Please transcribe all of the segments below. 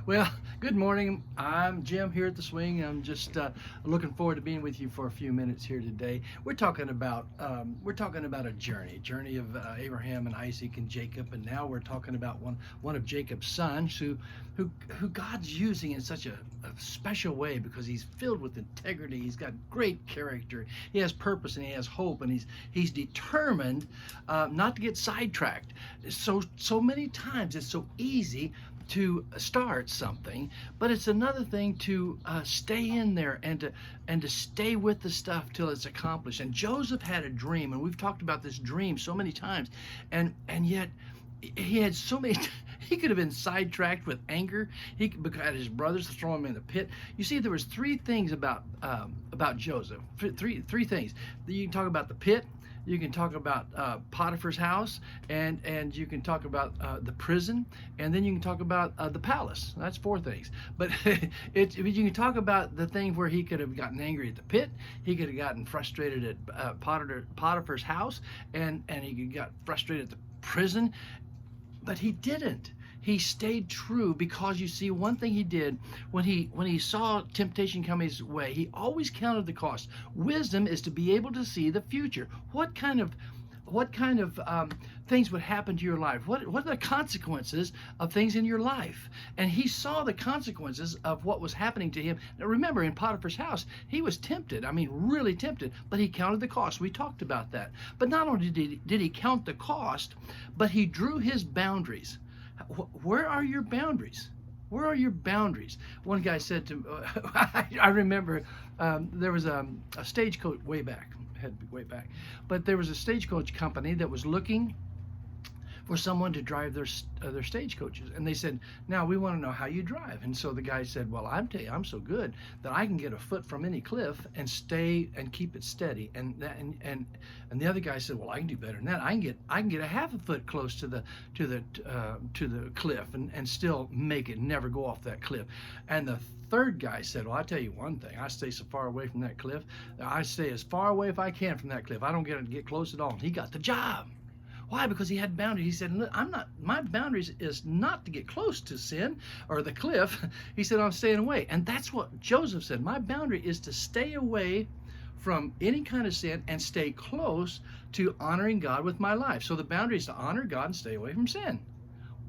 Well, good morning. I'm Jim here at the Swing. I'm just looking forward to being with you for a few minutes here today. We're talking about a journey of Abraham and Isaac and Jacob, and now we're talking about one of Jacob's sons who God's using in such a special way because he's filled with integrity. He's got great character. He has purpose and he has hope, and he's determined not to get sidetracked. So many times it's so easy to start something, but it's another thing to stay in there and to stay with the stuff till it's accomplished. And Joseph had a dream, and we've talked about this dream so many times, and yet he had so many. He could have been sidetracked with anger. He because his brothers to throw him in the pit. You see, there was three things about Joseph. Three things. You can talk about the pit. You can talk about Potiphar's house, and you can talk about the prison, and then you can talk about the palace. That's four things. But you can talk about the thing where he could have gotten angry at the pit, he could have gotten frustrated at Potiphar's house, and he got frustrated at the prison, but he didn't. He stayed true because you see one thing he did when he saw temptation come his way, he always counted the cost. Wisdom is to be able to see the future. What kind of things would happen to your life? What are the consequences of things in your life? And he saw the consequences of what was happening to him. Now remember, in Potiphar's house, he was tempted. I mean, really tempted, but he counted the cost. We talked about that. But not only did he count the cost, but he drew his boundaries. Where are your boundaries? Where are your boundaries? One guy said to I remember there was a stagecoach way back, but there was a stagecoach company that was looking for someone to drive their stagecoaches, and they said, now we want to know how you drive. And so the guy said, well, I'm tell you, I'm so good that I can get a foot from any cliff and stay and keep it steady. And the other guy said, well, I can do better than that. I can get a half a foot close to the cliff and still make it, never go off that cliff. And the third guy said, well, I tell you one thing, I stay so far away from that cliff. I stay as far away if I can from that cliff. I don't get close at all. And he got the job. Why? Because he had boundaries. He said, look, my boundaries is not to get close to sin or the cliff. He said, I'm staying away. And that's what Joseph said. My boundary is to stay away from any kind of sin and stay close to honoring God with my life. So the boundary is to honor God and stay away from sin.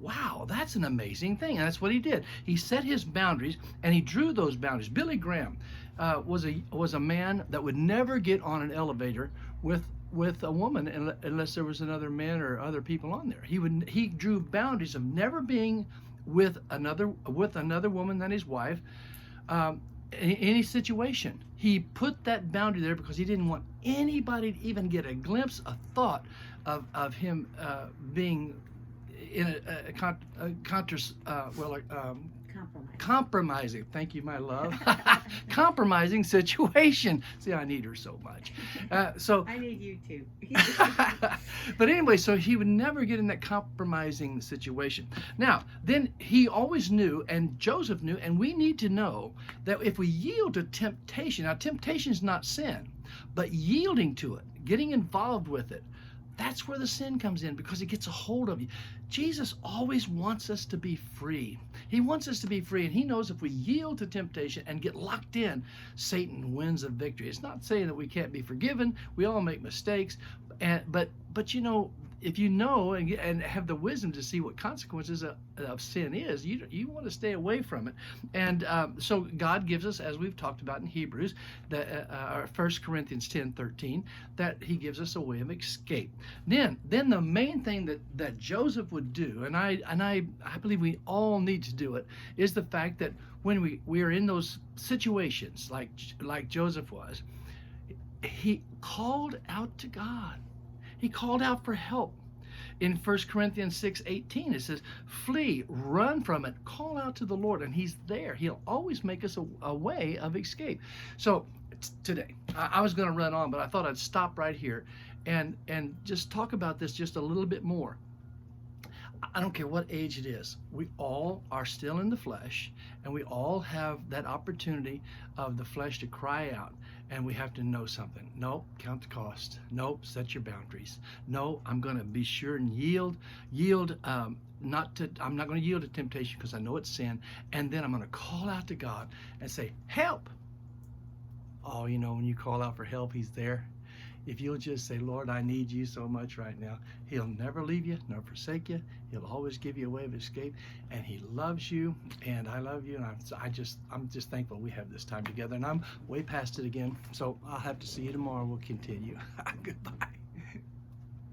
Wow, that's an amazing thing. And that's what he did. He set his boundaries and he drew those boundaries. Billy Graham was a man that would never get on an elevator with a woman unless there was another man or other people on there. He drew boundaries of never being with another woman than his wife in any situation. He put that boundary there because he didn't want anybody to even get a glimpse, a thought of him being in compromising. Thank you, my love. Compromising situation. See, I need her so much. So I need you too. but anyway, so he would never get in that compromising situation. Now, then he always knew, and Joseph knew, and we need to know that if we yield to temptation, now temptation is not sin, but yielding to it, getting involved with it, that's where the sin comes in, because it gets a hold of you. Jesus always wants us to be free. He wants us to be free, and he knows if we yield to temptation and get locked in, Satan wins a victory. It's not saying that we can't be forgiven. We all make mistakes, but you know, if you know and have the wisdom to see what consequences of sin is, you want to stay away from it. And so God gives us, as we've talked about in Hebrews, 1 Corinthians 10:13, that he gives us a way of escape. Then the main thing that Joseph would do, and I believe we all need to do it, is the fact that when we are in those situations like Joseph was, he called out to God. He called out for help. In 1 Corinthians 6:18, it says, flee, run from it, call out to the Lord, and he's there. He'll always make us a way of escape. So today, I was going to run on, but I thought I'd stop right here and just talk about this just a little bit more. I don't care what age it is. We all are still in the flesh, and we all have that opportunity of the flesh to cry out, and we have to know something. No, count the cost. No, set your boundaries. No, I'm going to be sure and yield I'm not going to yield to temptation because I know it's sin. And then I'm going to call out to God and say, help. Oh, when you call out for help, he's there. If you'll just say, Lord, I need you so much right now, he'll never leave you, nor forsake you. He'll always give you a way of escape, and he loves you, and I love you, and I'm just thankful we have this time together, and I'm way past it again, so I'll have to see you tomorrow. We'll continue. Goodbye.